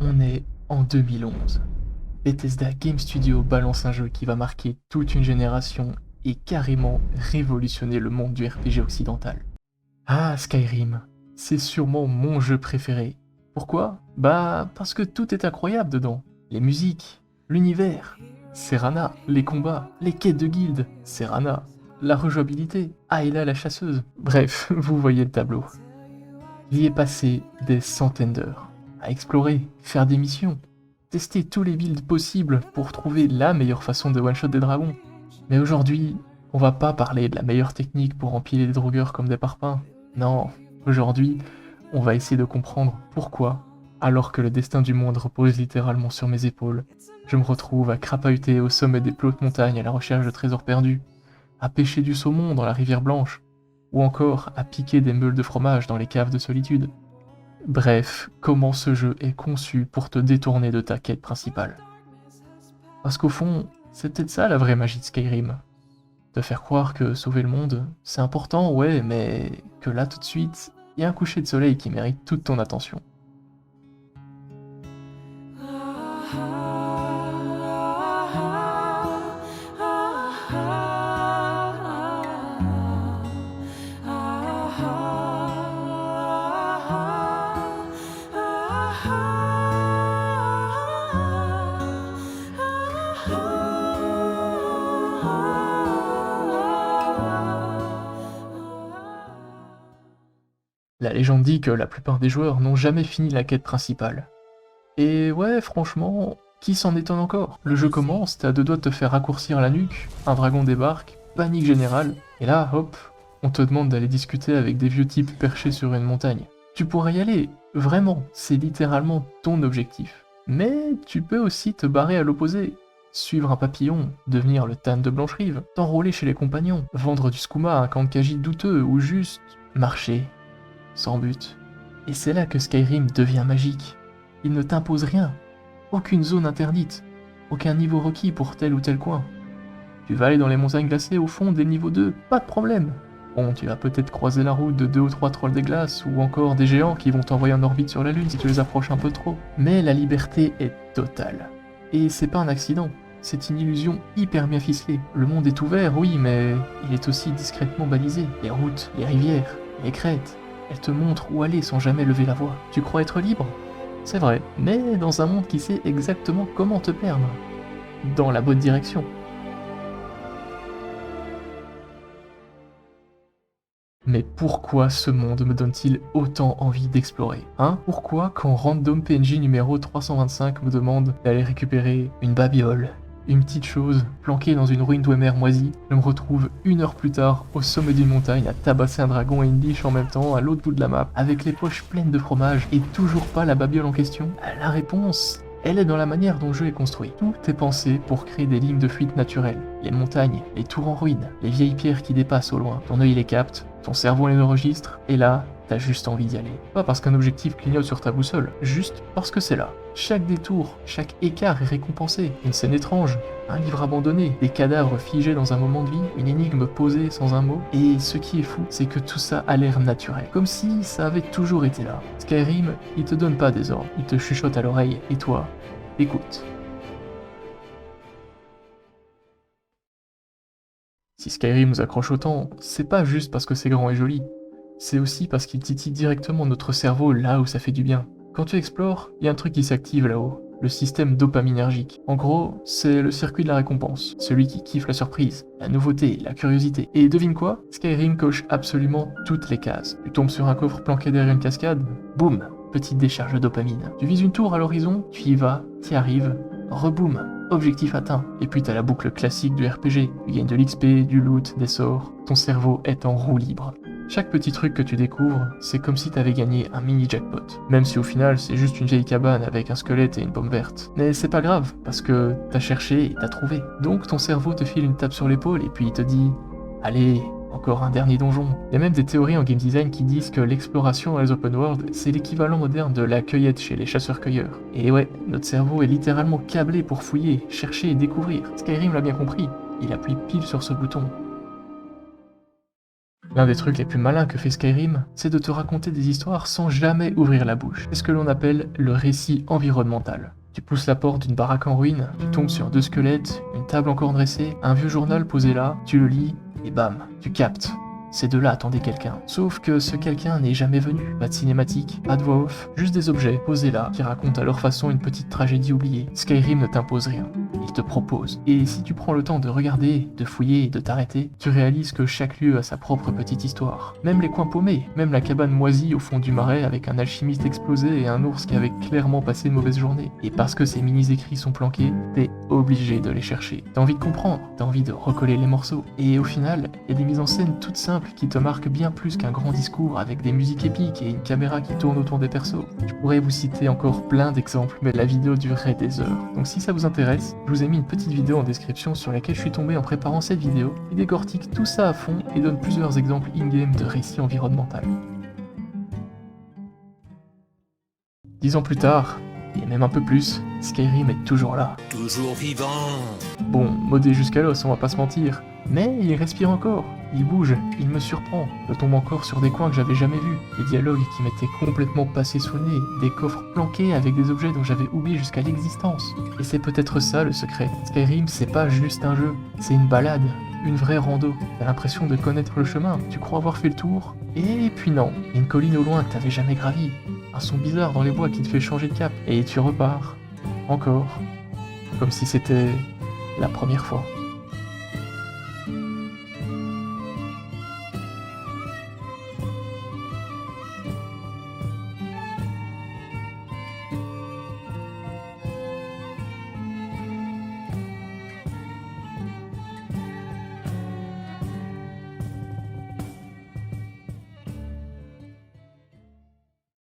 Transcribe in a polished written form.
On est en 2011. Bethesda Game Studio balance un jeu qui va marquer toute une génération et carrément révolutionner le monde du RPG occidental. Ah, Skyrim, c'est sûrement mon jeu préféré. Pourquoi? Bah, parce que tout est incroyable dedans. Les musiques, l'univers, Serana, les combats, les quêtes de guilde, Serana, la rejouabilité, Ayla la chasseuse. Bref, vous voyez le tableau. J'y ai passé des centaines d'heures à explorer, faire des missions, tester tous les builds possibles pour trouver la meilleure façon de one-shot des dragons. Mais aujourd'hui, on va pas parler de la meilleure technique pour empiler des drogueurs comme des parpaings. Non, aujourd'hui, on va essayer de comprendre pourquoi, alors que le destin du monde repose littéralement sur mes épaules, je me retrouve à crapahuter au sommet des plus hautes montagnes à la recherche de trésors perdus, à pêcher du saumon dans la rivière Blanche, ou encore à piquer des meules de fromage dans les caves de solitude. Bref, comment ce jeu est conçu pour te détourner de ta quête principale. Parce qu'au fond, c'est peut-être ça la vraie magie de Skyrim. Te faire croire que sauver le monde, c'est important, ouais, mais que là tout de suite, il y a un coucher de soleil qui mérite toute ton attention. La légende dit que la plupart des joueurs n'ont jamais fini la quête principale. Et ouais, franchement, qui s'en étonne encore? Le jeu commence, t'as deux doigts de te faire raccourcir la nuque, un dragon débarque, panique générale, et là, hop, on te demande d'aller discuter avec des vieux types perchés sur une montagne. Tu pourrais y aller, vraiment, c'est littéralement ton objectif. Mais tu peux aussi te barrer à l'opposé, suivre un papillon, devenir le Tan de Blancherive, t'enrôler chez les compagnons, vendre du skouma à un Kankaji douteux, ou juste marcher, sans but. Et c'est là que Skyrim devient magique. Il ne t'impose rien, aucune zone interdite, aucun niveau requis pour tel ou tel coin. Tu vas aller dans les montagnes glacées au fond des niveaux 2, pas de problème. Bon, tu vas peut-être croiser la route de 2 ou 3 trolls des glaces, ou encore des géants qui vont t'envoyer en orbite sur la lune si tu les approches un peu trop. Mais la liberté est totale. Et c'est pas un accident, c'est une illusion hyper bien ficelée. Le monde est ouvert, oui, mais il est aussi discrètement balisé. Les routes, les rivières, les crêtes, elles te montrent où aller sans jamais lever la voix. Tu crois être libre? C'est vrai, mais dans un monde qui sait exactement comment te perdre. Dans la bonne direction. Mais pourquoi ce monde me donne-t-il autant envie d'explorer? Hein? Pourquoi quand Random PNJ numéro 325 me demande d'aller récupérer une babiole, une petite chose planquée dans une ruine d'Ouemer moisie, je me retrouve 1 heure plus tard au sommet d'une montagne à tabasser un dragon et une liche en même temps à l'autre bout de la map, avec les poches pleines de fromage et toujours pas la babiole en question? La réponse, elle est dans la manière dont le jeu est construit. Tout est pensé pour créer des lignes de fuite naturelles. Les montagnes, les tours en ruine, les vieilles pierres qui dépassent au loin. Ton œil les capte, ton cerveau les enregistre, et là, t'as juste envie d'y aller. Pas parce qu'un objectif clignote sur ta boussole, juste parce que c'est là. Chaque détour, chaque écart est récompensé. Une scène étrange, un livre abandonné, des cadavres figés dans un moment de vie, une énigme posée sans un mot. Et ce qui est fou, c'est que tout ça a l'air naturel, comme si ça avait toujours été là. Skyrim, il te donne pas des ordres, il te chuchote à l'oreille, et toi, écoute. Si Skyrim nous accroche autant, c'est pas juste parce que c'est grand et joli, c'est aussi parce qu'il titille directement notre cerveau là où ça fait du bien. Quand tu explores, il y a un truc qui s'active là-haut, le système dopaminergique. En gros, c'est le circuit de la récompense, celui qui kiffe la surprise, la nouveauté, la curiosité. Et devine quoi? Skyrim coche absolument toutes les cases. Tu tombes sur un coffre planqué derrière une cascade, boum, petite décharge de dopamine. Tu vises une tour à l'horizon, tu y vas, t'y arrives, reboum, objectif atteint. Et puis t'as la boucle classique du RPG, tu gagnes de l'XP, du loot, des sorts, ton cerveau est en roue libre. Chaque petit truc que tu découvres, c'est comme si t'avais gagné un mini jackpot. Même si au final, c'est juste une vieille cabane avec un squelette et une pomme verte. Mais c'est pas grave, parce que t'as cherché et t'as trouvé. Donc ton cerveau te file une tape sur l'épaule et puis il te dit « Allez, encore un dernier donjon ». Il y a même des théories en game design qui disent que l'exploration dans les open world, c'est l'équivalent moderne de la cueillette chez les chasseurs-cueilleurs. Et ouais, notre cerveau est littéralement câblé pour fouiller, chercher et découvrir. Skyrim l'a bien compris, il appuie pile sur ce bouton. L'un des trucs les plus malins que fait Skyrim, c'est de te raconter des histoires sans jamais ouvrir la bouche. C'est ce que l'on appelle le récit environnemental. Tu pousses la porte d'une baraque en ruine, tu tombes sur 2 squelettes, une table encore dressée, un vieux journal posé là, tu le lis, et bam, tu captes. Ces deux-là attendaient quelqu'un. Sauf que ce quelqu'un n'est jamais venu. Pas de cinématique, pas de voix off, juste des objets posés là qui racontent à leur façon une petite tragédie oubliée. Skyrim ne t'impose rien. Il te propose. Et si tu prends le temps de regarder, de fouiller et de t'arrêter, tu réalises que chaque lieu a sa propre petite histoire. Même les coins paumés, même la cabane moisie au fond du marais avec un alchimiste explosé et un ours qui avait clairement passé une mauvaise journée. Et parce que ces mini-écrits sont planqués, t'es obligé de les chercher. T'as envie de comprendre, t'as envie de recoller les morceaux. Et au final, il y a des mises en scène toutes simples qui te marquent bien plus qu'un grand discours avec des musiques épiques et une caméra qui tourne autour des persos. Je pourrais vous citer encore plein d'exemples, mais la vidéo durerait des heures. Donc si ça vous intéresse, je vous ai mis une petite vidéo en description sur laquelle je suis tombé en préparant cette vidéo, qui décortique tout ça à fond et donne plusieurs exemples in-game de récits environnemental. 10 ans plus tard, et même un peu plus, Skyrim est toujours là. Toujours vivant. Bon, modé jusqu'à l'os, on va pas se mentir, mais il respire encore, il bouge, il me surprend, je tombe encore sur des coins que j'avais jamais vus, des dialogues qui m'étaient complètement passés sous le nez, des coffres planqués avec des objets dont j'avais oublié jusqu'à l'existence. Et c'est peut-être ça le secret. Skyrim, c'est pas juste un jeu, c'est une balade, une vraie rando. T'as l'impression de connaître le chemin, tu crois avoir fait le tour, et puis non, il y a une colline au loin que t'avais jamais gravie, un son bizarre dans les bois qui te fait changer de cap, et tu repars, encore, comme si c'était la première fois.